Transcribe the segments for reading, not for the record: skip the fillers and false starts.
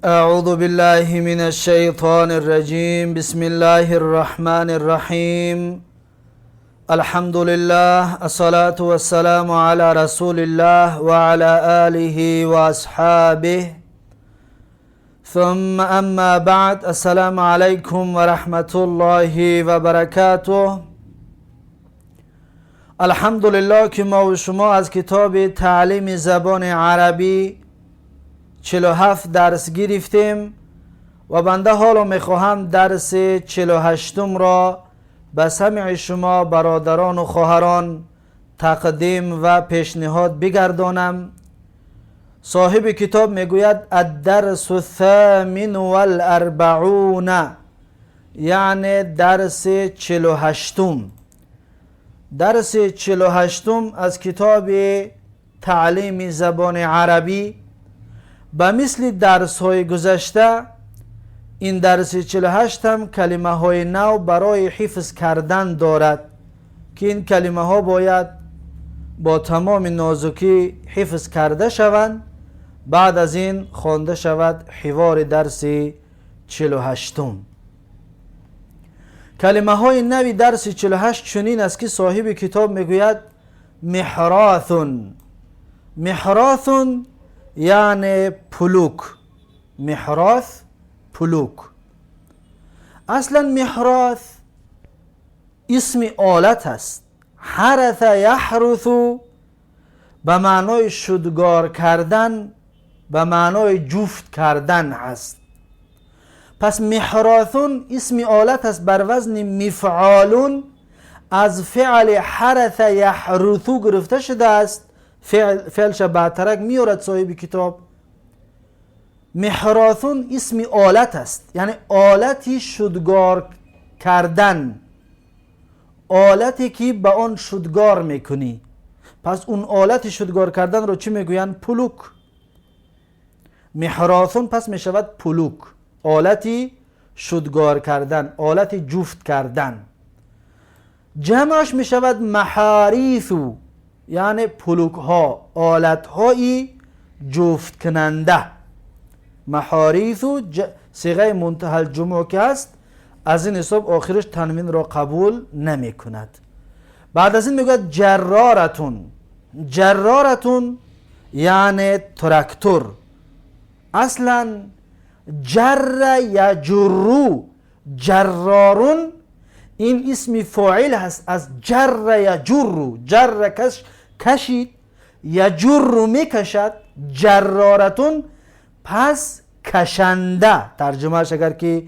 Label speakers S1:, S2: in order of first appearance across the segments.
S1: أعوذ بالله من الشيطان الرجيم. بسم الله الرحمن الرحيم. الحمد لله، الصلاة والسلام على رسول الله وعلى آله وأصحابه، ثم أما بعد. السلام عليكم ورحمة الله وبركاته. الحمد لله که ما و شما از کتاب تعلیم زبان عربی 47 درس گرفتیم و بنده حالا میخواهم درس 48 را به سمع شما برادران و خواهران تقدیم و پیشنهاد بگردانم. صاحب کتاب میگوید الدرس الثامن والاربعون، یعنی درس 48. درس 48 از کتاب تعلیم زبان عربی. به مثل درس های گذشته این درس 48 هم کلمه های نو برای حفظ کردن دارد که این کلمه ها باید با تمام نازکی حفظ کرده شوند. بعد از این خوانده شود حوار درس 48. کلمه های نوی درس 48 چنین است که صاحب کتاب میگوید محراثون. محراثون یعنی پلوک. محراث پلوک. اصلا محراث اسم آلت است. حرث یحرث به معنای شدگار کردن، به معنای جفت کردن است. پس محراثون اسم آلت است بر وزن مفعالون، از فعل حرث یحرث گرفته شده است. فعلش بعدترک میارد صاحب کتاب. محراثون اسم آلت است، یعنی آلتی شدگار کردن، آلتی که به آن شدگار میکنی. پس اون آلت شدگار کردن رو چی میگوین؟ پلوک. محراثون پس میشود پلوک، آلتی شدگار کردن، آلتی جفت کردن. جمعش میشود محاریثو، یعنی پلوک ها، آلت هایی جفت کننده. محاریثو صیغه منتهی الجموع که است، از این حساب آخرش تنوین را قبول نمی کند. بعد از این میگوید جرارتون. جرارتون یعنی تراکتور. اصلا جر یجرو، جرارون این اسم فاعل هست از جر یجرو. جر کشید، یجر میکشد. جرارتون پس کشنده. ترجمهش اگر که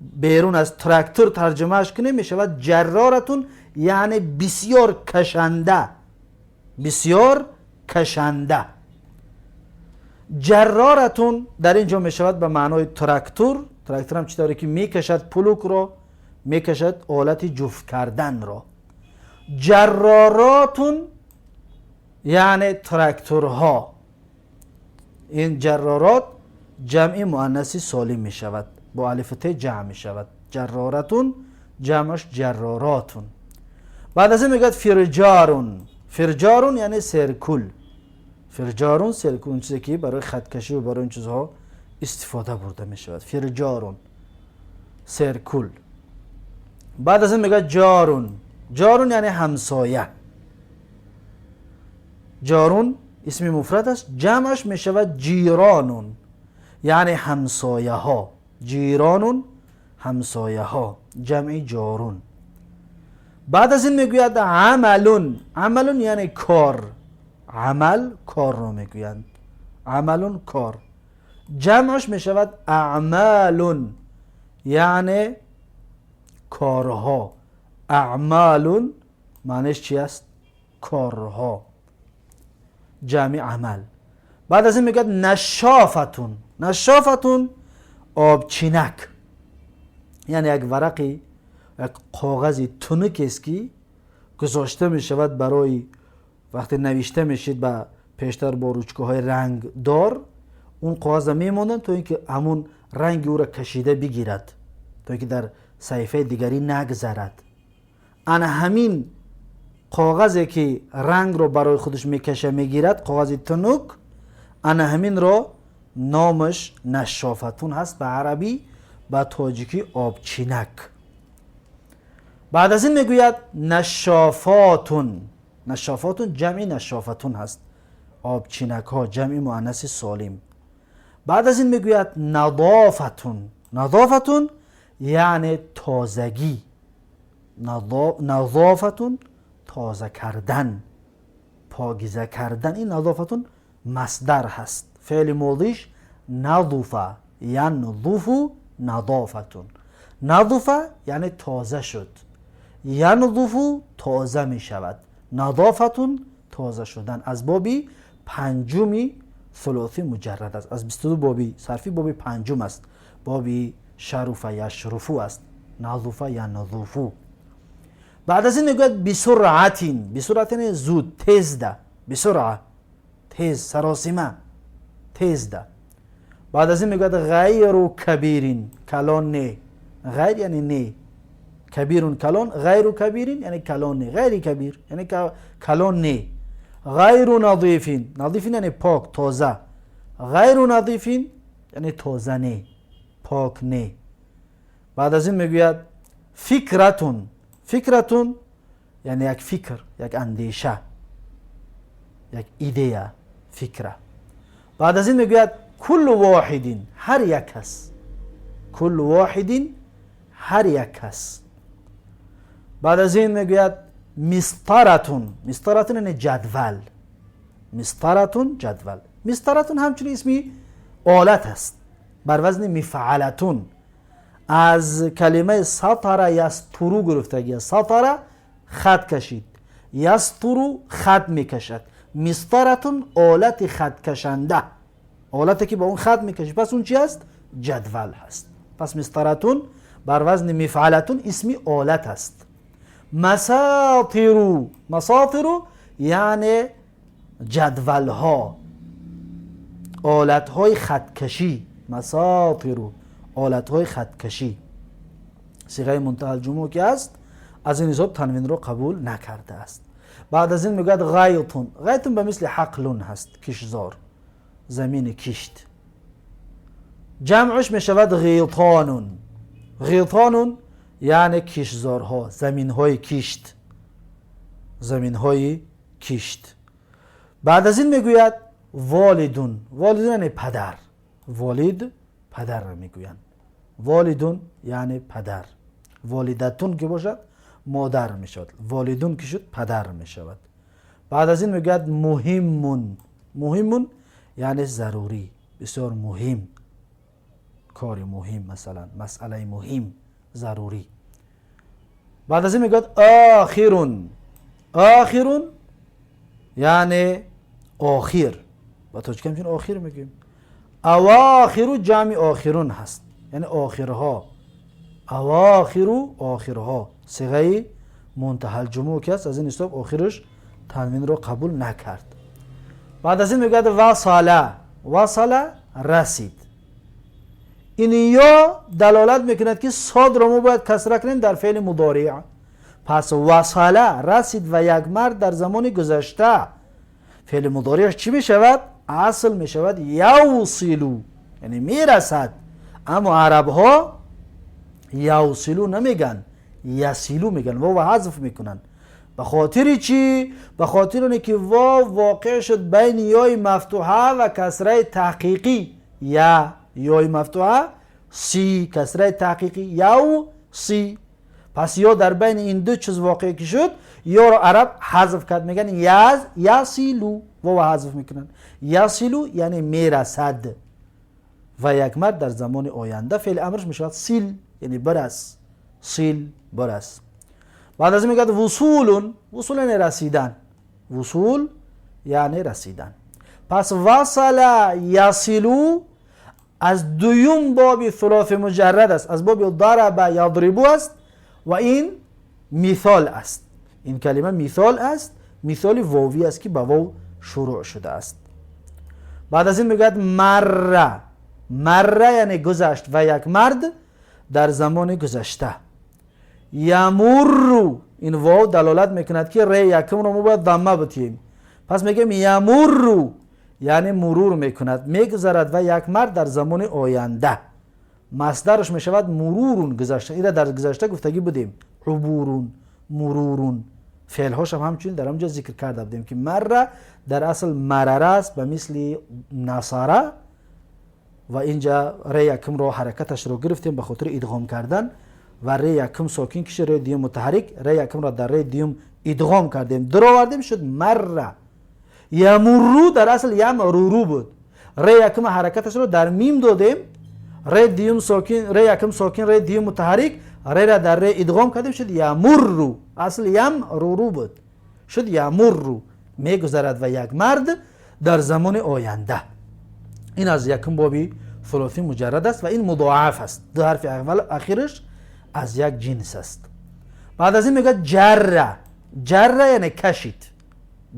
S1: بیرون از تراکتور ترجمهش کنیم میشود جرارتون، یعنی بسیار کشنده، بسیار کشنده. جرارتون در اینجا میشود به معنای تراکتور. تراکتور هم چطوری که میکشد پلوک رو، میکشد آلت جفت کردن را. جراراتون یعنی تراکتورها. این جرارات جمع مؤنث سالم می شود، با الف ت جمع می شود. جرارتون جمعش جراراتون. بعد از این میگوید فرجارون. فرجارون یعنی سرکل. فرجارون سرکل، چیزی که برای خطکشی و برای این چیزها استفاده برده می شود. فرجارون سرکل. بعد از این میگوید جارون. جارون یعنی همسایه. جارون اسم مفرد است، جمعش می شود جیرانون، یعنی همسایه ها. جیرانون همسایه ها، جمع جارون. بعد از این میگوید عملون. عملون یعنی کار. عمل کار رو میگویند. عملون کار. جمعش می شود اعمالون، یعنی کارها. اعمالون معنیش چی است؟ کارها، جمع عمل. بعد از این میگه نشافتون. نشافتون آبچینک، یعنی یک ورقی، یک کاغذی تنک است که گذاشته می شود برای وقتی نوشته میشید به پیشتر با روچکه های رنگ دار، اون کاغذ میمونن تا اینکه همون رنگ او را کشیده بگیرد، تا اینکه در صحیفه دیگری نگذرد. انا همین کاغذی که رنگ رو برای خودش میکشه میگیرد، کاغذ تنک، انا همین رو نامش نشافتون هست به عربی، به تاجیکی آبچینک. بعد از این میگوید نشافاتون. نشافاتون جمع نشافتون هست، آبچینک ها جمع مؤنث سالم. بعد از این میگوید نظافتون. نظافتون یعنی تازگی. نظافتون تازه کردن، پاکیزه کردن. این نظافتون مصدر هست، فعل ماضیش نظفه، ینظف نظافتون. نظفه یعنی تازه شد، ینظف تازه می شود، نظافتون تازه شدن. از بابی پنجمی ثلاثی مجرد است. از 22 بابی صرفی بابی پنجم است، بابی شرف یشرفو است، نظف ینظفو. بعد از این میگوید بسرعتین. بسرعتین زود، تیز ده، بسرعه تیز، سراسیمه، تیز ده. بعد از این میگوید غیر کبیرین، کلان نه. غیر یعنی نه، کبیرون کلان، غیر کبیرین یعنی کلان نه، غیر کبیر یعنی کلان نه. غیر نظیفین، نظیفین یعنی پاک تازه، غیر نظیفین یعنی تازه نه، پاک نه. بعد از این میگوید فکرتون. فکرتون یعنی یک فکر، یک اندیشه، یک ایده، فکره. بعد از این میگوید کل واحدین، هر یک کس. کل واحدین هر یک کس. بعد از این میگوید مسطرتون. مسطرتون یعنی جدول. مسطرتون جدول. مسطرتون همچنین اسمی آلت است بر وزن مفعلتون. از کلمه سطر یسترو گرفتگی. سطر خط کشید، یسترو خط میکشد. مسطرتون آلت خط کشنده، آلتی که با اون خط میکشید، پس اون چی است؟ جدول هست. پس مسطرتون بر وزن مفعلتون اسمی آلت است. مساطرو. مساطرو یعنی جدول ها، آلت های خط کشی. مساطرو آلت های خط کشی. صیغه منتهی الجموع که است از این حساب تنوین رو قبول نکرده است. بعد از این میگوید غیطون. غیطون به مثل حقلون هست، کشزار، زمین کشت. جمعش میشود غیطانون. غیطانون یعنی کشزارها، زمین های کشت، زمین های کشت. بعد از این میگوید والدون. والدون یعنی پدر. والد پدر را میگویند. والدون یعنی پدر. والدتون که باشد مادر میشود، والدون که شد پدر میشود. بعد از این میگوید مهمون. مهمون یعنی ضروری، بسیار مهم، کار مهم، مثلا مسئله مهم، ضروری. بعد از این میگوید آخرون. آخرون یعنی آخر، با تاجیکی همچنین آخر میگیم. اواخر جمع آخرون هست، یعنی آخرها. اواخر آخرها صیغه منتهی الجموع که است، از این حساب آخرش تنوین رو قبول نکرد. بعد از این میگوید وصله. وصله رسید. این یا دلالت میکند که صاد را ما باید کسره کنیم در فعل مضارع. پس وصله رسید و یک مرد در زمان گذشته. فعل مضارعش چی میشود؟ اصل میشود یوصلو، یعنی میرسد. اما عرب ها یوصلو نمیگن، یسیلو میگن، واو حذف میکنن. به خاطر چی؟ به خاطر اونه که واو واقع شد بین یای مفتوحه و کسره تحقیقی. یای مفتوحه، سی کسره تحقیقی، یو سی. پس یا در بین این دو چیز واقع که شد، یا را عرب حذف کرد، میگن یسیلو، واو حذف میکنن. یسیلو یعنی میرسد. و یک مرد در زمان آینده فعل امرش میشود سیل، یعنی برس. سیل برس. بعد از این میگه وصولون. وصول یعنی رسیدن. وصول یعنی رسیدن. پس وصل یصلو از دویم باب ثلاث مجرد است، از باب ضرب یضربو است و این مثال است. این کلمه مثال است، مثال واوی است که با واو شروع شده است. بعد از این میگوید مره. مره یعنی گذشت و یک مرد در زمان گذشته. یمر، این واو دلالت میکند که ری یکم رو ما باید ضمه بتیم. پس میگیم یمر یعنی مرور میکند، میگذرد و یک مرد در زمان آینده. مصدرش میشود مرورون، گذشته. این در گذشته گفتگی بودیم، عبورون، مرورون. فعل هاش هم همچنین در همونجا ذکر کرده بودیم که مره در اصل مرره است به مثل نصاره و اینجا ره یکم رو حرکتش رو گرفتیم به خاطر ادغام کردن و ره یکم ساکن کش ره دیوم متحرک، ره یکم را در ره دیوم ادغام کردیم، در آوردیم شد مره. یمرو در اصل یمرورو بود، ره یکم حرکتش رو در میم دادیم، ره دیوم ساکن، ره یکم ساکن، ره دیوم متحرک، ره را در ره ادغام کردیم شد یمرو. اصل یمرورو بود شد یمرو، میگذرد و یک مرد در زمان آینده. این از یکم بابی ثلاثی مجرد است و این مضاعف است، دو حرف اول اخیرش از یک جنس است. بعد از این میگه جره. جره یعنی کشید،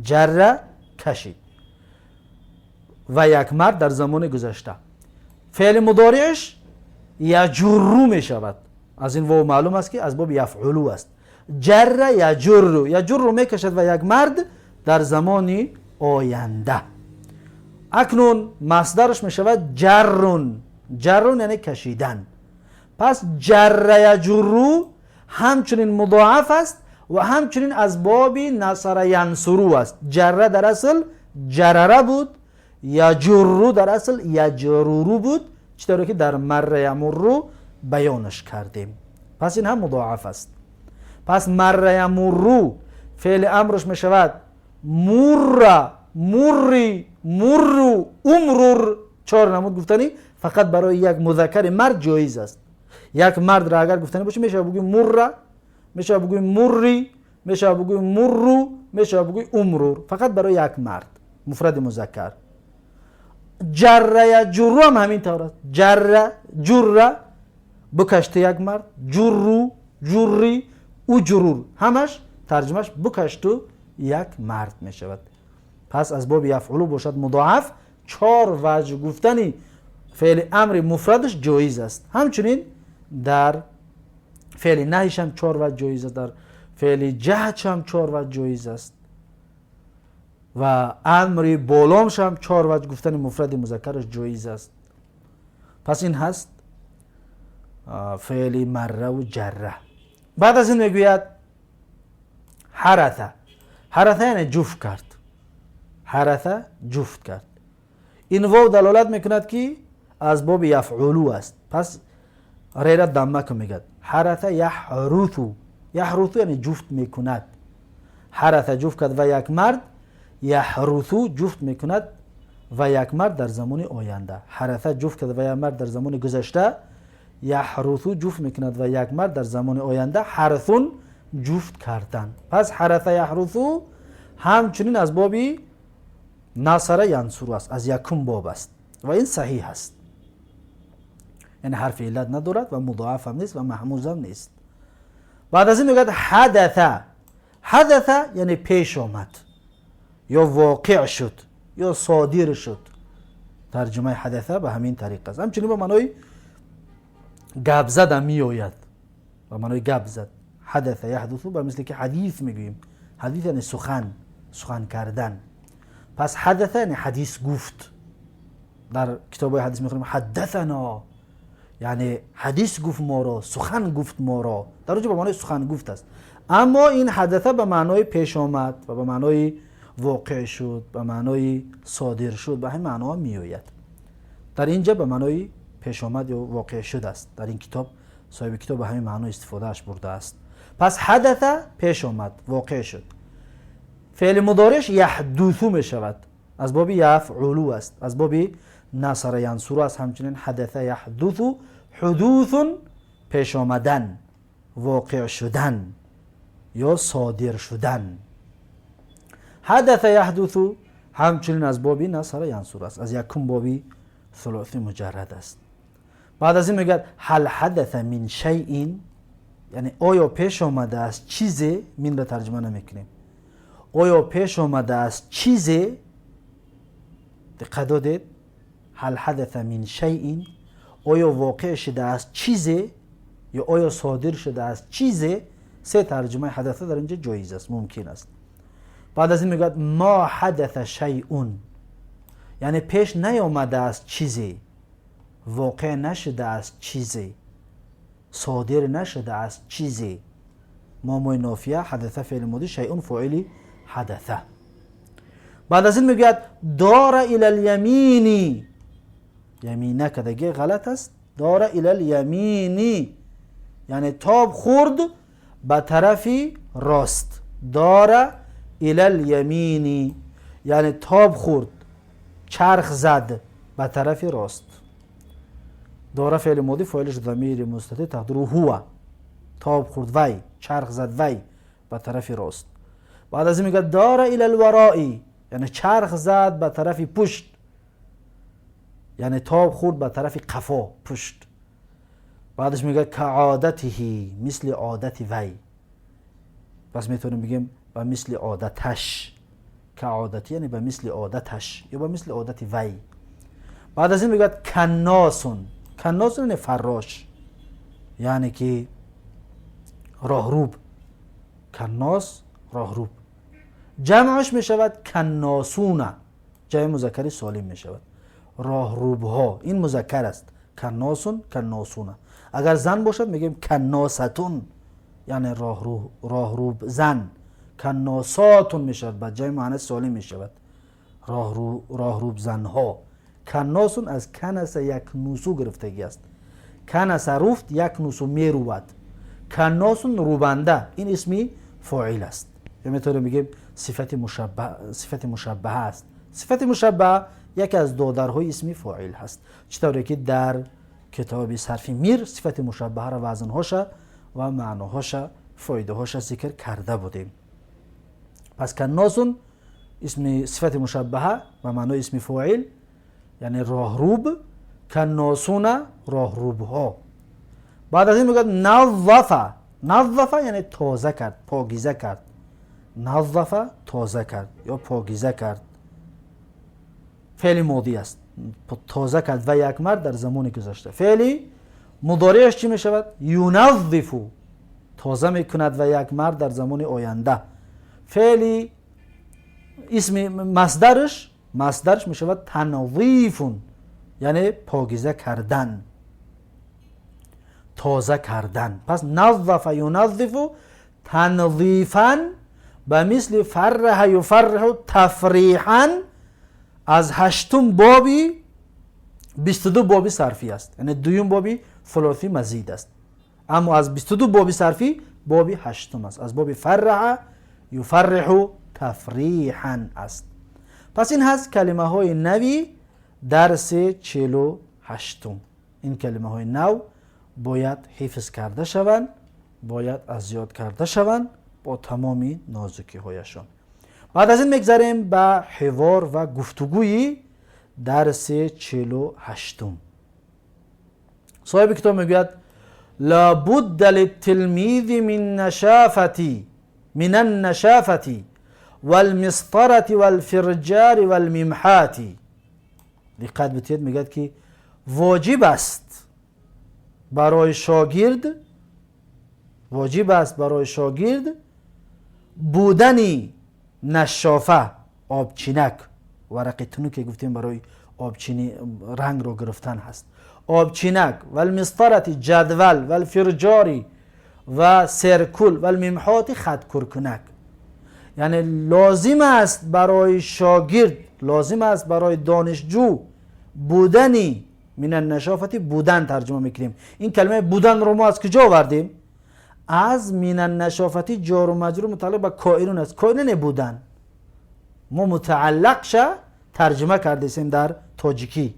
S1: جره کشید و یک مرد در زمان گذشته. فعل مضارعش یجرو می شود، از این واو معلوم است که از باب یفعلو است. جره یجرو، یجرو می کشد و یک مرد در زمان آینده. اکنون مصدرش می شود جرون. جرون یعنی کشیدن. پس جره یجرو همچنین مضاعف است و همچنین از باب نصر ینصرو است. جره در اصل جرره بود، یجرو در اصل یجرورو بود، چطوری که در مره یمرو بیانش کردیم. پس این هم مضاعف است. پس مره یمرو فعل امرش می شود مر، مری، مرو، امرور. 4 نمود گفتنی فقط برای یک مذکر مرد جایز است. یک مرد را اگر گفتنی باشه میشه بگوی مر، میشه بگوی مری، میشه بگوی مرو، میشه بگوی امرور، فقط برای یک مرد مفرد مذکر. جره یجرو هم همین طور است. جره، جره بکشته یک مرد، جرو، جری، اجرور، همش ترجمهش بکشته یک مرد می شود. پس از باب یفعلو باشد مضاعف، 4 وجه گفتنی فعل امر مفردش جایز است. همچنین در فعل نهیش هم 4 وجه جایز است، در فعل جهش هم 4 وجه جایز است و امر بالامش هم 4 وجه گفتن مفرد مذکرش جایز است. پس این هست فعل مره و جره. بعد از این میگوید حرثه. حرثه یعنی جفت کرد، حرثه جفت کرد. این واو دلالت میکند که از باب یفعلو است. پس ریرت دمه که میگد حرثه یحرثو. یحرثو یعنی جفت میکند. حرثه جفت کرد و یک مرد، یحرثو جفت میکند و یک مرد در زمان آینده. حرثه جفت کرد و یک مرد در زمان گذشته، یحرثو جفت میکند و یک مرد در زمان آینده. حرثون جفت کردن. پس حرثه یحرثو همچنین از بابی نصر ینصرو است، از یکم باب است و این صحیح است، یعنی حرف علت ندارد و مضاعف هم نیست و محموز هم نیست. بعد از این میگه حدثه. حدثه یعنی پیش آمد یا واقع شد یا صادر شد. ترجمه حدثه به همین طریق است. همچنین به معنای گپ زد هم می آید، به معنای گپ زد. حدثه یحدثو به مثل که حدیث میگوییم. حدیث یعنی سخن، سخن کردن. پس حدثه یعنی حدیث گفت. در کتاب حدیث میخونیم حدثنا، یعنی حدیث گفت ما را، سخن گفت ما را. در اونجا به معنای سخن گفت است. اما این حدثه به معنای پیش آمد و به معنای واقع شد، به معنای صادر شد، به همین معنا می آید. در اینجا به معنای پیش آمد یا واقع شد است. در این کتاب صاحب کتاب به همین معنا استفادهش برده است. پس حدثه پیش آمد، واقع شد. فعل مضارعش یحدثو می شود، از باب یفعلو است، از باب نصر ینصرو است. همچنین حدثه یحدثو، حدوث پیش آمدن، واقع شدن یا صادر شدن. حدث یحدثو همچنین از بابی نصر ینصرو است، از یکم بابی ثلاثی مجرد است. بعد از این میگه هل حدث من شیء، یعنی آیا پیش آمده است چیزی، من را ترجمه نمیکنیم. آیا پیش آمده است چیزی، دقت دادید، هل حدث من شیء، آیا واقع شده است چیزی یا آیا صادر شده است چیزی. 3 ترجمه حدثه در اینجا جایز است، ممکن است. بعد از این میگه ما حدث شیء، یعنی پیش نیامده است چیزی، واقع نشده است چیزی، صادر نشده است چیزی. ماموی نافیه حدثه فعل ماضی شیء فاعلی حدثه. بعد از این میگوید دار الی الیمینی، یمینه که دیگه غلط است، دار الی الیمینی یعنی تاب خورد به طرف راست. دار الی الیمینی یعنی تاب خورد، چرخ زد به طرف راست. داره فعل ماضی فاعلش ضمیر مستتر تقدیر هو، تاب خورد وی، چرخ زد وی به طرف راست. بعد از این میگه داره الی الورائی یعنی چرخ زد به طرف پشت، یعنی تاب خورد به طرف قفا پشت. بعدش میگه کعادته مثل عادت وی، پس میتونیم بگیم به مثل عادتش. کعادتی یعنی به مثل عادتش یا به مثل عادت وی. بعد از این میگه کناسون، کناسون یعنی فراش، یعنی که راهروب. کناس راهروب. جمعش میشود کناسونه، جمع مذکر سالم میشود. راهروب ها این مذکر است، کناسون کناسونه. اگر زن باشد میگیم کناستون یعنی راهروب زن. کناساتون میشود بعد جمع مؤنث سالم میشود، راهروب زن ها. کناسون از کنس یک نوسو گرفتگی است. کنس رفت یک نوسو میروبد. کناسون روبنده این اسمی فاعل است. یا میتونیم بگیم صفت مشبه است. صفت مشبه یکی از دادرهای اسمی فاعل هست، چطوری که در کتاب صرف میر صفت مشبه را وزنهاش و معناهاش فایدهاش ذکر کرده بودیم. پس کناسون اسم صفت مشبهه و معنای اسم فاعل یعنی راهروب. کناسون راهروب ها. بعد از این میگه نظفه. نظفه یعنی تازه کرد، پاکیزه کرد. نظفه تازه کرد یا پاکیزه کرد. فعل ماضی است، تازه کرد و یک مرد در زمان گذشته. فعل مضارعش چی میشود؟ ینظفو، تازه میکند و یک مرد در زمان آینده. فعل اسم مصدرش میشود تنظیفون یعنی پاکیزه کردن، تازه کردن. پس نظف ینظفو تنظیفا به مثل فرح یفرح تفریحا از 8 بابی 22 بابی صرفی است، یعنی دویم بابی ثلاثی مزید است، اما از 22 بابی صرفی بابی 8 است. از بابی فرح یفرح تفریحا است. پس این هست کلمه های نوی درس 48. این کلمه های نو باید حفظ کرده شوند، باید از یاد کرده شوند با تمامی نازکی هایشان. بعد از این میگذاریم به حوار و گفتگوی درس 48. صاحب کتاب میگوید لابد للتلمیذ من النشافة والمسطرة والفرجار والممحات. دقت بتید میگد که واجب است برای شاگرد بودنی نشافه، آبچینک، ورق تنو که گفتیم برای آبچینی رنگ رو گرفتن هست، آبچینک و المسطرت جدول و الفرجاری و سرکل و الممحات خط کرکنک. یعنی لازم است برای شاگرد، لازم است برای دانشجو بودنی من النشافتی، بودن ترجمه میکنیم. این کلمه بودن رو ما از کجا آوردیم؟ از من النشافتی جار و مجرور متعلق به کائنون است. کائنون بودن ما متعلقش ترجمه کردیم در تاجیکی،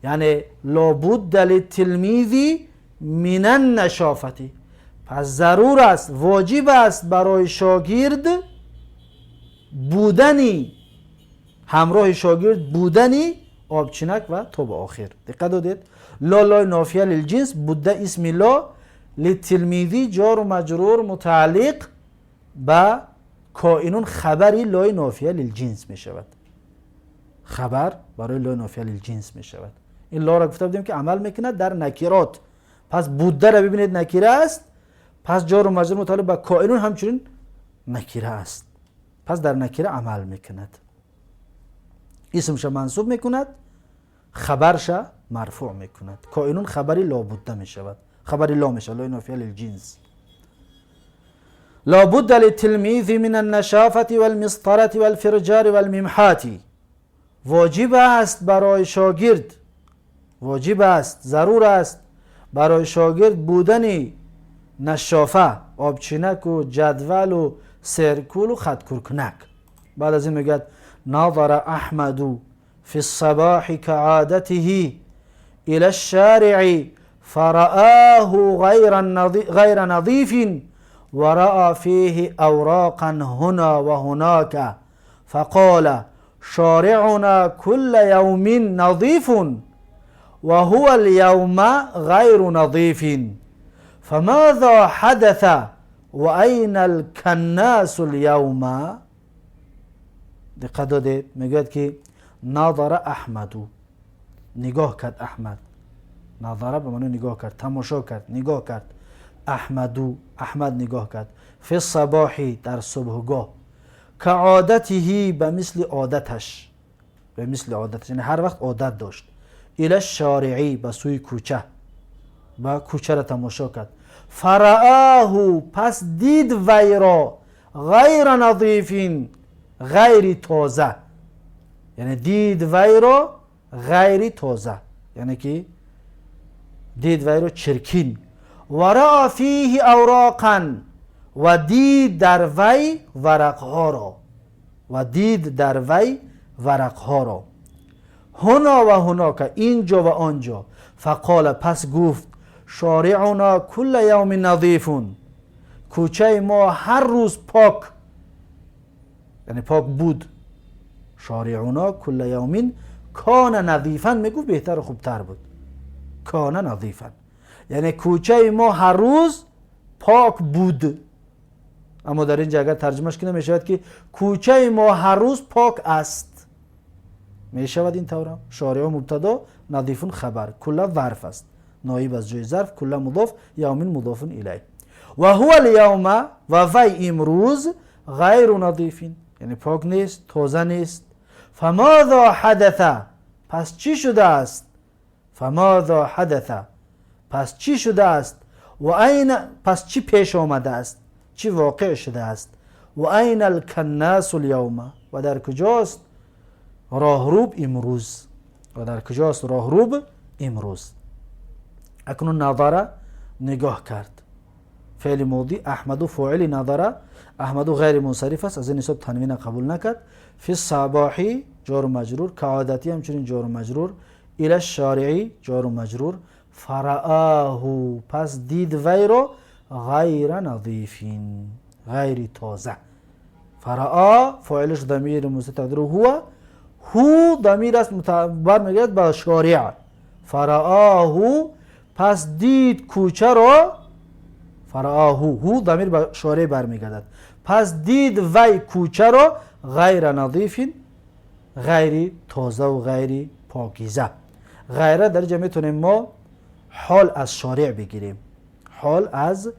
S1: یعنی لابد للتلمیذ من النشافتی، پس ضرور است، واجب است برای شاگرد بودنی، همراه شاگرد بودنی آبچینک و تا به آخر. دقت دادید؟ لا نافیه للجنس، بوده اسم لا، للتلمیذی جار و مجرور متعلق به کائنون، خبری لای نافیه للجنس می شود. خبر برای لای نافیه للجنس می شود. این لا را گفته بودیم که عمل میکنه در نکرات. پس بوده را ببینید نکره است، پس جار و مجرور متعلق به کائنون همچنین نکره است، پس در نکره عمل میکند. اسمش منصوب میکند، خبرش مرفوع میکند. کائنون خبری لابد میشود، خبری لا میشود، لا نافیه للجنس. لابد للتلمیذ من النشافة والمسطرة والفرجار والممحات. واجب است برای شاگرد، واجب است، ضرور است برای شاگرد بودن نشافه، آبچینک و جدول و سرکول و خط کرکنک. بعد از این میگه نظر احمد فی الصباح كعادته الى الشارع فرآه غیر نظیف ورأى فيه اوراقا هنا وهناك فقال شارعنا كل يوم نظيف وهو اليوم غير نظيف فماذا حدث وأين الكناس اليوم. دقت دادید میگه که نظر احمد، نگاه کرد احمد، نظر به معنی نگاه کرد، تماشا کرد، نگاه کرد. احمد نگاه کرد. فی الصباح در صبحگاه، که عادته به مثل عادتش، به مثل عادتش یعنی هر وقت عادت داشت. الی الشارعی به سوی کوچه، و کوچه را تماشا کرد. فرآه پس دید وی را غیر نظیف غیر تازه، یعنی دید وی را غیر تازه، یعنی که دید وی را چرکین. و رأى فیه اوراقا و دید در وی ورقها را، و دید در وی ورقها را. هنا و هناک اینجا و آنجا. فقال پس گفت شارعنا کل یوم نظیف، کوچه ما هر روز پاک، یعنی پاک بود. شارعنا کل یوم کان نظیفا، میگو بهتر و خوبتر بود. کان نظیفا یعنی کوچه ما هر روز پاک بود. اما در اینجا اگر ترجمهش کنه میشود که کوچه ما هر روز پاک است. میشود این طورا. شارع مبتدا، نظیفون خبر، کلا ظرف است، نایب از جای ظرف، کلا مضاف، یومین مضاف الیه. و هو الیوم و وی امروز غیر نظیفین، یعنی پاک نیست، تازه نیست. فماذا حدث پس چی شده است؟ فماذا حدث پس چی شده است؟ و این پس چی پیش آمده است؟ چی واقع شده است؟ و این الکناس الیوم و در کجاست راهروب امروز؟ و در کجاست راهروب امروز؟ اکنون نظر نگاه کرد، فعل ماضی احمد فاعل نظر، احمد غیر منصرف است، از این حساب تنوین قبول نکرد. فی الصباح جار و مجرور، کعادتی همچنین جار و مجرور. الی الشارعی جار و مجرور. فرآه پس دید وی را غیر نظیفین غیر تازه. فرآ فاعلش ضمیر مستتر هو ضمیر است برمیگردد به شارع. فرآه پس دید کوچه را، فرآه هو ضمیر به شارع برمیگردد، پس دید وی کوچه را غیر نظیفین غیر تازه و غیر پاکیزه. غیره در جمع میتونیم ما حال از شارع بگیریم، حال از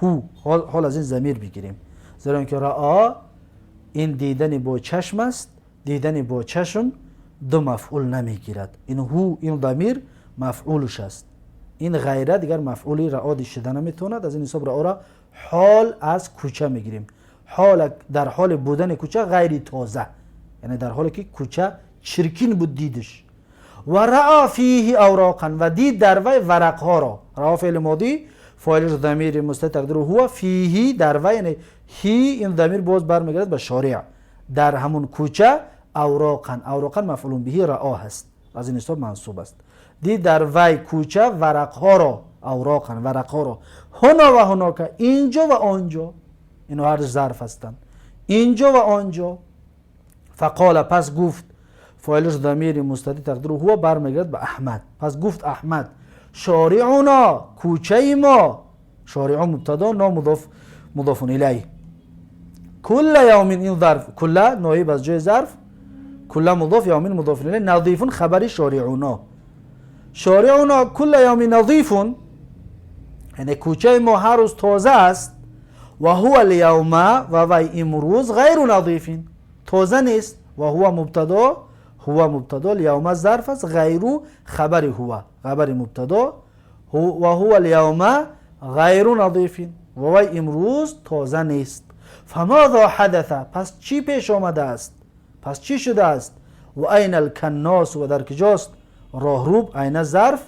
S1: هو، حال از این ضمیر بگیریم، زیرا اینکه رأى این دیدن با چشم است، دیدن با چشم دو مفعول نمیگیرد. این هو این ضمیر مفعولش است، این غیره دیگر مفعولی رأى دیشیده نمیتوند. از این حساب رأى را حال از کوچه میگیریم، حال در حال بودن کوچه غیر تازه، یعنی در حالی که کوچه چرکین بود دیدش. و رأى فیه اوراقا و دید در وی ورقها را. رأى فعل ماضی فاعلش ضمیر مستتر هو، فیه در وی یعنی هی این ضمیر باز برمیگردد به شارع، در همون کوچه. اوراقا اوراقا مفعول به رأى هست، از این حساب منصوب است. دید در وی کوچه ورقها را، اوراقا ورقها را. هنا و هناک اینجا و آنجا، اینو هر ظرف هستند، اینجا و آنجا. فقال پس گفت، فاعلش ضمیر مستتر تقدیر هو برمیگردد به احمد، پس گفت احمد شارعنا کوچه ما، شارع مبتدا نا مضاف الیه. کل یوم این ظرف، کل نایب از جای ظرف، کل مضاف یومین مضاف الیه. نظیف خبری شارعنا، شارعنا کل یوم نظیف یعنی کوچه ما هر روز تازه است. و هو الیوم و وی امروز غیر نظیف تازه نیست. و هو مبتدا، هو مبتدا، الیوم ظرف است، غیرو خبر هو، خبر مبتدا و هو الیوم غیر نظیف، و وی امروز تازه نیست. فماذا حدث، پس چی پیش آمده است، پس چی شده است. و این الکناس، و در کجاست راهروب، این ظرف،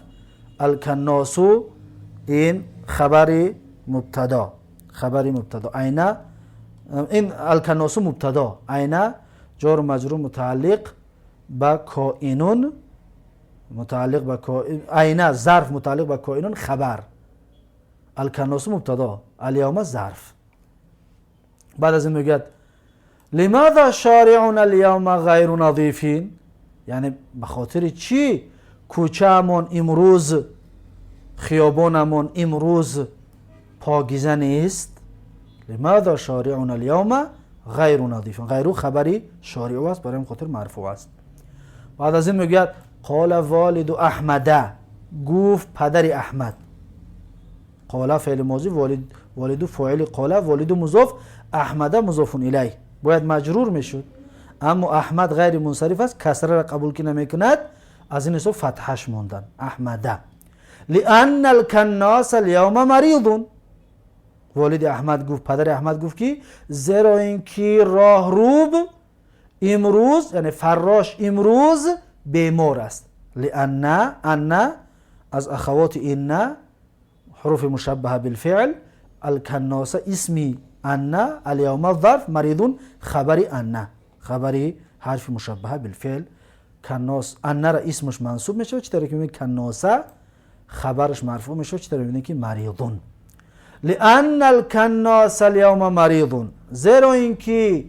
S1: الکناس این خبر مبتدا، خبر مبتدا، این الکناس مبتدا، این جار مجرور متعلق با کائنون، متعلق با کائن، این ظرف متعلق با کائنون خبر، الکناس مبتدا، الیوم ظرف. بعد از این میگه لماذا شارعون الیوم غیر نظیفین، یعنی به خاطر چی کوچه‌مون امروز، خیابانمون امروز پاکیزه نیست. لماذا شارعون الیوم غیر نظیفین، غیرو خبری شارع است، برای این خاطر مرفوع است. بعد از این میگه قال والد احمد، گفت پدر احمد. قال فعل ماضی، والد فاعل قال، والد مضاف، احمد مضاف الیه، باید مجرور میشد، اما احمد غیر منصرف است، کسره را قبول که نمیکند، از این حساب فتحش ماندن احمد. لان الکناس الیوم مریض، والد احمد گفت، پدر احمد گفت که زیرا اینکه راهروب امروز، یعنی فراش امروز بیمار است. لان ان از اخوات این حروف مشبهه بالفعل، الکناس اسمی ان، الیوم ظرف، مریضون خبری ان، خبری حرف مشبهه بالفعل. کناس ان را اسمش منصوب میشه، چطوری که میگه کناسه خبرش مرفوع میشه، چطوری میگه که مریضون. لان الکناس الیوم مریضون، زیرا اینکه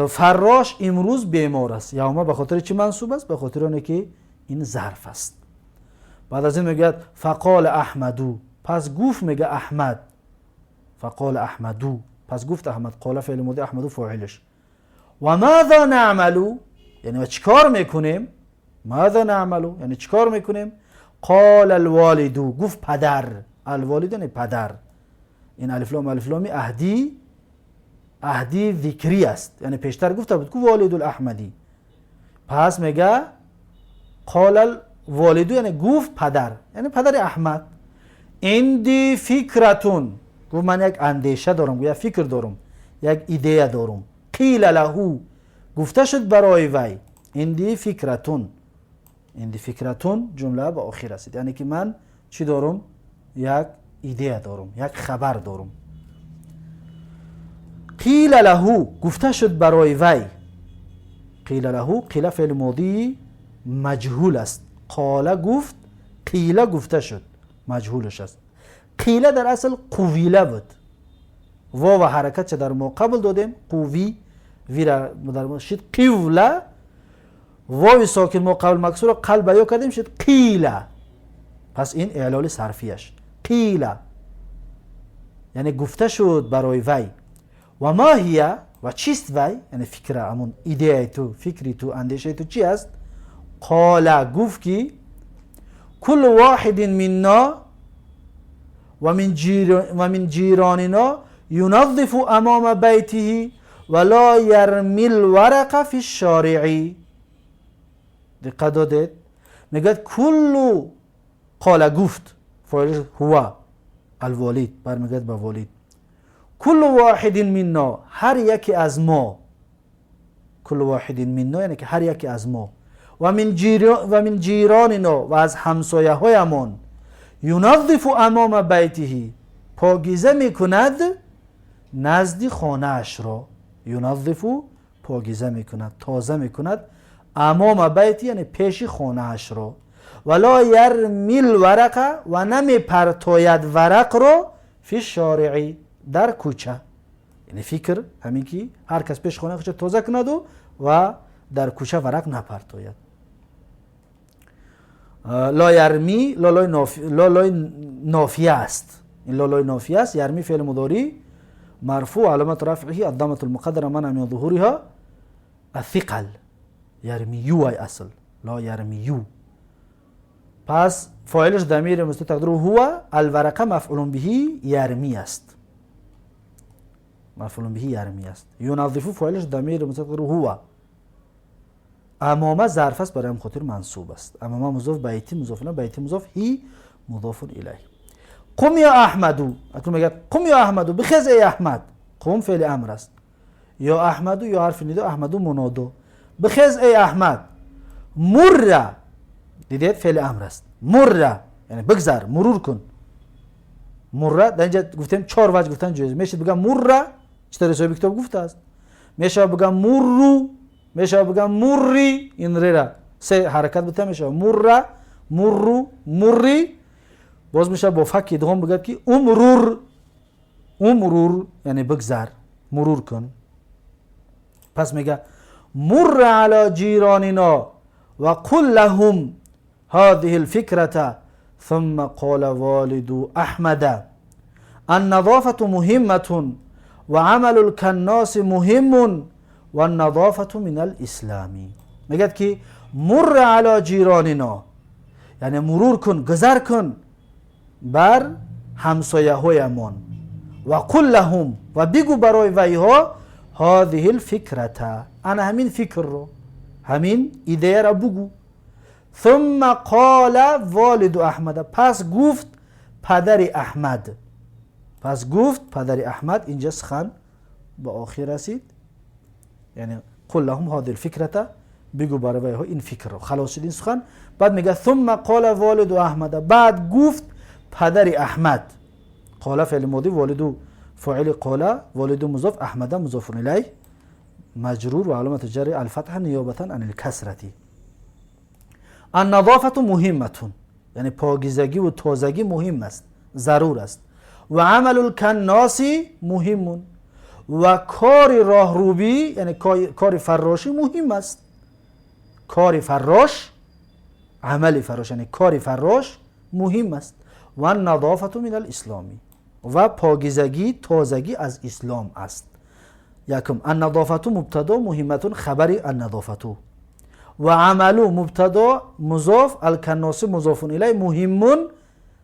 S1: فراش امروز بیمار است. یوم به خاطر چی منصوب است؟ به خاطر اونه که این ظرف است. بعد از این میگه فقال احمدو، پس گفت، میگه احمد، فقال احمدو، پس گفت احمد، قال فعل ماضی، احمدو فاعلش. و ماذا نعملو، یعنی ما چیکار میکنیم، ماذا نعملو یعنی چیکار میکنیم. قال الوالدو، گفت پدر، الوالد یعنی پدر، این الف لام، الف لامی عهدی ذکری است، یعنی پیشتر گفته بود که والد الاحمدی، پس میگه قال الوالدو یعنی گفت پدر، یعنی پدر احمد. اندی فکرتون، گفت من یک اندیشه دارم، یک فکر دارم، یک ایده دارم. قیل له، گفته شد برای وی. اندی فکرتون، اندی فکرتون جمله به آخر است، یعنی که من چی دارم، یک ایده دارم، یک خبر دارم. قیل له، گفته شد برای وی. قیل له، قیل فعل ماضی مجهول است، قال گفت، قیل گفته شد مجهولش است. قیل در اصل قویله بود، واو حرکت چه در ما قبل دادیم، قوی وی را در شد قوله، واو ساکن ما قبل مکسور قلب یا کردیم شد قیله، پس این اعلال صرفیش قیله، یعنی گفته شد برای وی. و ما هیه، و چیست وی، یعنی فکر، همون ایده تو، فکری تو، اندیشه تو چی است. قال گفت که کل واحد منا و من جیراننا ينظف امام بیته ولا يرمي الورق في الشارع. دقت دادید، میگه کل، قال گفت، فاعل هو الوالد، برمیگرد به والد. کل واحد منا، هر یکی از ما، کل واحد منا یعنی که هر یکی از ما، و من جیراننا و از همسایه هایمان، ینظف امام بیته، پاکیزه میکند نزد خانه اش را، ینظف پاکیزه میکند، تازه میکند، امام بیت یعنی پیش خانه اش را، ولا یرمی الورق و نمی پرتاید ورق را، فی الشارع در کوچه، یعنی فکر همین که هر کس پیش خانه خودش تازه کند و در کوچه ورق نپرتاید. لا یرمی، لالای نافیه است، این لالای نافیه است. یرمی فعل مضارع مرفوع علامت رفعه الضمه المقدره منع من ظهورها الثقل، یرمیو ای اصل، لا یرمیو، پس فاعلش ضمیر مستتر تقدیره هو، الورقه مفعول به یرمی است، مفعول به یرمی است. ینظف فاعلش ضمیر مستتر تقدیره هو، امامه ظرف است برای هم خاطر منصوب است. امامه مضاف، بیتی مضاف الیه، بیتی مضاف، هی مضاف الیه. قم یا احمدو، اکنون میگه قم یا احمدو، بخیز ای احمد. قم فعل امر است، یا احمدو یا حرف ندا، احمدو منادو، بخیز ای احمد. مر، دیدید فعل امر است، مر یعنی بگذر، مرور کن. مر در اینجا گفتیم 4 وجه گفتن جایز. میشه بگم مر، چطور صاحب کتاب گفته است. میشه بگم مرو، میشه بگم مری، این را 3 حرکت بده میشه مر، مرو، مری. باز میشه با فک دوم بگید که امرور، امرور یعنی بگذر، مرور کن. پس میگه مر علی جیراننا و قل لهم هذه الفكرة ثم قال والد احمد النظافة مهمة وعمل الكناس مهم والنظافة من الاسلام. میگه که مر علی جیراننا یعنی مرور کن، گذر کن بر همسایه هایمان. و قل لهم و بگو برای ویها هذه الفكرة، انا همین فکر رو، همین ایده را بگو. ثم قال والد احمد، پس گفت پدر احمد. پس گفت پدر احمد. اینجا سخن به آخر رسید، یعنی قل لهم هذه الفكرة، بگو برای ویها این فکر رو. خلاص شد این سخن. بعد میگه ثم قال والد احمد، بعد گفت پدر احمد. قال فعل ماضی، والد فاعل قال، والد مضاف، احمد مضاف الیه مجرور و علامت جر الفتح نیابة عن الکسرة. النظافة مهمة یعنی پاکیزگی و تازگی مهم است، ضرور است. و عمل الکناس مهم، و کار راهروبی یعنی کار فراشی مهم است. کار فراش، عمل فراش یعنی کار فراش مهم است. و النظافة من الاسلامی، و پاکیزگی تازگی از اسلام است. یکم النظافة مبتدا، مهمة خبر النظافة. و عمل مبتدا مضاف، الکناس مضاف الیه، مهم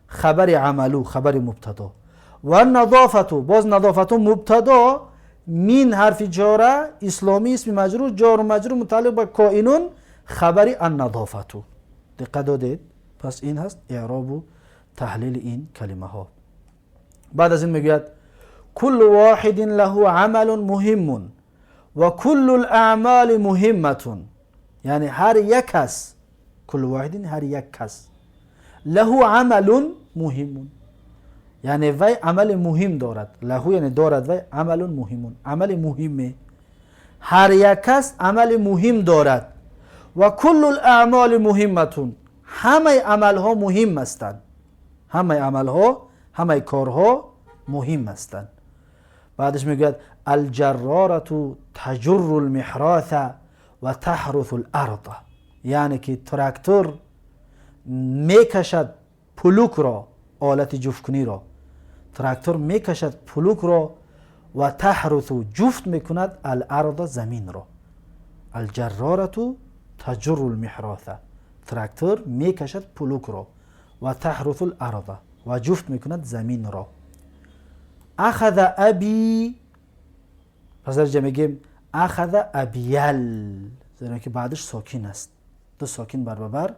S1: خبر عملو، خبر مبتدا. و النظافة باز نظافت مبتدا، من حرف جاره، اسلامی اسم مجرور، جار و مجرور متعلق به کائنون، خبر النظافة. دقت دادید؟ پس این هست اعراب و تحلیل این کلمه ها. بعد از این میگوید کل واحد له عمل مهم و کل الاعمال مهمة، یعنی هر یک کس، کل واحد هر یک کس، له عمل مهم یعنی وی عمل مهم دارد. له یعنی دارد، وی عمل مهم، عمل مهمه. هر یک کس عمل مهم دارد. و کل الاعمال مهمة، همه عمل ها مهم هستند. همه عمل ها، همه کارها مهم هستند. بعدش میگوید الجرارة تجر المحراث و تحرث الارض، یعنی که تراکتور میکشد پلوک را، آلت جفتکنی را. تراکتور میکشد پلوک را و تحرث جفت میکند الارض زمین را. الجرارة تجر المحراث، تراکتور میکشد پلوک را و تحرث الارض و جفت میکند زمین را. اخذ ابی، پس در میگیم اخذ ابیل، زیرا که بعدش ساکن است، دو ساکن بر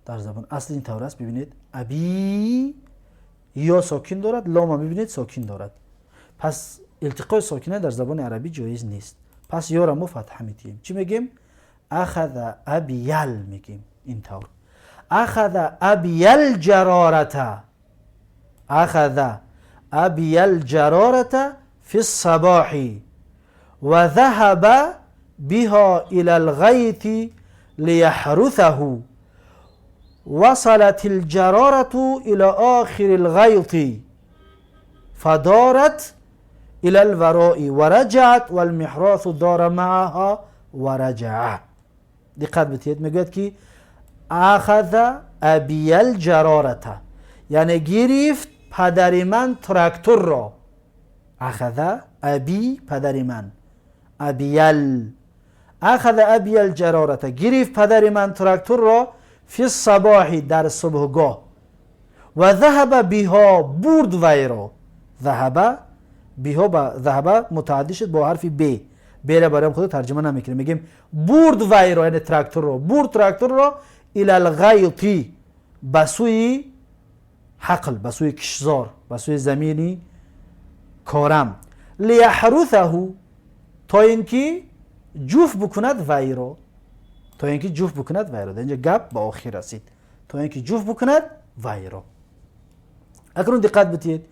S1: در زبان اصل این طور است. ببینید ابی یا ساکن دارد، لام ببینید ساکن دارد. پس التقاء ساکنه در زبان عربی جایز نیست. پس یا را ما فتحه میتیم. چی میگیم؟ اخذ ابیل میگیم این طور. اخذ ابیل جرارته، اخذ ابیل جرارته فی الصباح و ذهب بها الى الغیط لیحرثه. وصلت الجرارة الى آخر الغیط فدارت الى الوراء ورجعت والمحراث دار معها ورجع. دقت بتید میگوید که اخذ ابی الجرارة یعنی گرفت پدر من تراکتور را. اخذ ابی پدر من، ابیل، اخذ ابی الجرارة گرفت پدر من تراکتور را فی الصباح در صبحگاه. و ذهب بها برد وی را. ذهب بها، ذهب متعدی شد با حرف ب، بله برای خود ترجمه نمیکنیم، میگیم برد وی را، یعنی تراکتور رو برد، تراکتور را الی الغیطی، بسوی حقل، بسوی کشزار، بسوی زمینی کارم، لیحرثه، تا اینکه جوف بکند وی را، تا اینکه جوف بکند وی را. اینجا گپ به آخر رسید، تا اینکه جوف بکند وی را. اکنون دقت بتید،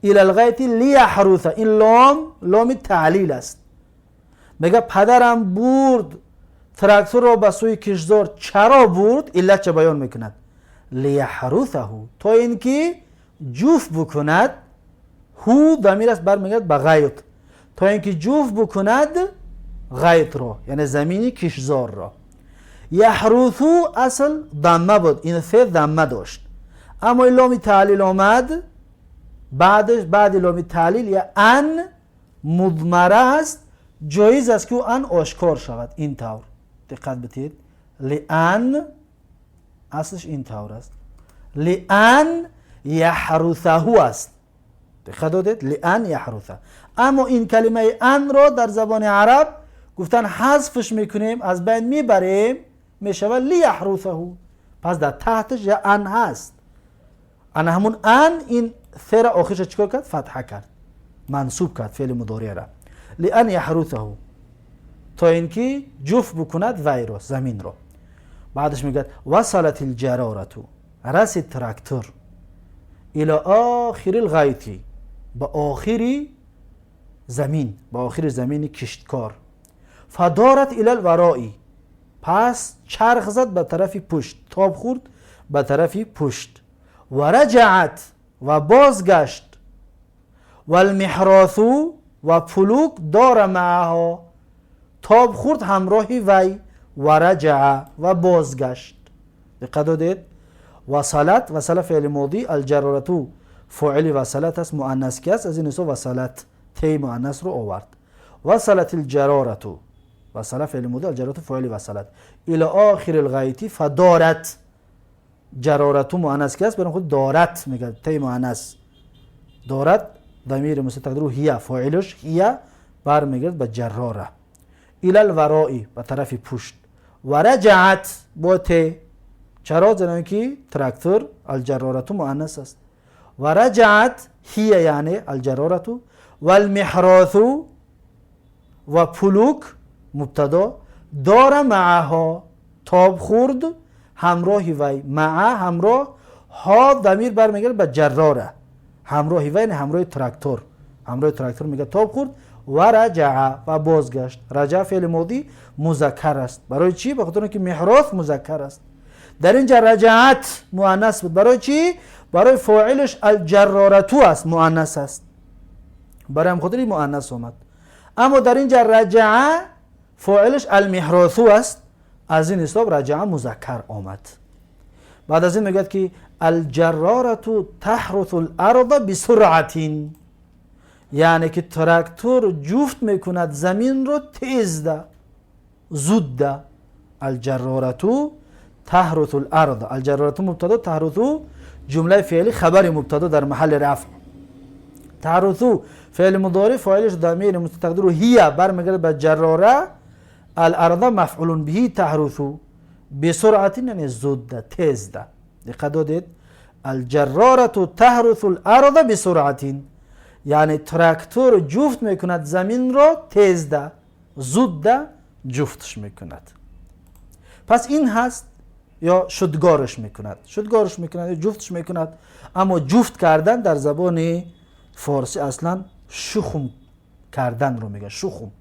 S1: الی الغیط لیحرثه، این لام تعلیل است. میگه پدرم برد تراکتور را به سوی کشزار، چرا برد؟ علت چه بیان میکند؟ لیحرثه، تا اینکه جوف بکند. هو ضمیر است برمیگرد به غیط، تا اینکه جوف بکند غیط را، یعنی زمینی کشزار را. یحرثو اصل ضمه بود، این سه ضمه داشت، اما این لام تعلیل آمد بعدش، بعد لام تعلیل یا ان مضمره است، جایز است که ان آشکار شود. این طور دقت بتید، لان اصلش این طور است، لان یحرثه است، دقت دادید، لان یحرثه. اما این کلمه ان را در زبان عرب گفتن حذفش میکنیم، از بین میبریم، میشود لیحرثه. پس در تحتش یا ان هست، ان همون ان، این ث را آخرش چیکار کرد؟ فتحه کرد، منصوب کرد فعل مضارع را. لان یحرثه، تا اینکه جوف بکند وی را، زمین را. بعدش میگه وصلت الجراره، رسید تراکتور الى آخر الغیط، با آخری زمین، با آخر زمین کشتکار. فدارت الی الورائی، پس چرخ زد به طرف پشت، تاب خورد به طرف پشت. و رجعت، و بازگشت. و المحراث، و پلوک دار معها، تاب خورد همراه وی. و رجع، و بازگشت. دقت دادید، وصلت، وصل فعل ماضی، الجرارتو فاعل وصلت است، مؤنث که است، از این حساب وصلت تی مؤنث رو آورد. وصلت الجرارتو، وصل فعل ماضی، الجرارتو فاعل وصلت، الی آخر الغیط فدارت، جرارتو مؤنث که است، برای خود دارت میگه، تی مؤنث، دارت ضمیر مستتر هی، فاعلش هی برمیگرد به جراره. الی الورائی، به طرف پشت. و رجعت با ت، چرا؟ زنان که تراکتور الجرارتو مؤنث است. و رجعت هی یعنی الجرارتو، و المحراث و پلوک مبتدا، دار معها، تاب خورد همراه وی. مع همراه، ها ضمیر برمیگرد به جراره، همراه وی یعنی همراه تراکتور، همراه تراکتور میگه تاب خورد. و رجع، و بازگشت. رجع فعل ماضی مذکر است، برای چی؟ به خاطر اینکه محراث مذکر است. در اینجا رجعت مؤنث بود، برای چی؟ برای فاعلش الجرارتو است، مؤنث است، برای هم خاطر مؤنث آمد. اما در اینجا رجع فاعلش المحراثو است، از این حساب رجع مذکر آمد. بعد از این میگه که الجرارتو تحرث الارض بسرعت، یعنی که تراکتور جفت میکند زمین رو تیز ده، زود ده. الجرارتو تحرث الارض، الجرارتو مبتدا، تحرثو جمله فعلی خبر مبتدا در محل رفع. تحرثو فعل مضارع، فاعلش ضمیر مستتر هی برمیگرده به جراره. الارض مفعول به تحرثو، بسرعت یعنی زود ده، تیز ده. دقت دادید، الجرارتو تحرث الارض بسرعت، یعنی تراکتور جفت میکند زمین را تیز ده، زود ده جفتش میکند. پس این هست، یا شدگارش میکند، شدگارش میکند یا جفتش میکند. اما جفت کردن در زبان فارسی اصلا شخم کردن رو میگه، شخم،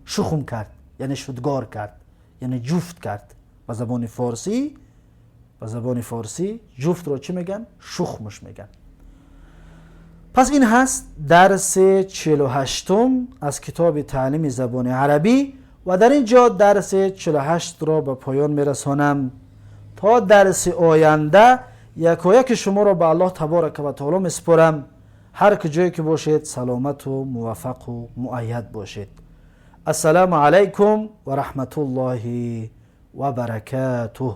S1: شخم کرد یعنی شدگار کرد، یعنی جفت کرد. به زبان فارسی، به زبان فارسی جفت رو چی میگن؟ شخمش میگن. پس این هست درس 48 از کتاب تعلیم زبان عربی، و در اینجا درس 48 را به پایان میرسانم. تا درس آینده یکایک شما را به الله تبارک و تعالی میسپارم. هر کجایی که باشید سلامت و موفق و مؤید باشید. السلام علیکم و رحمت الله و برکاته.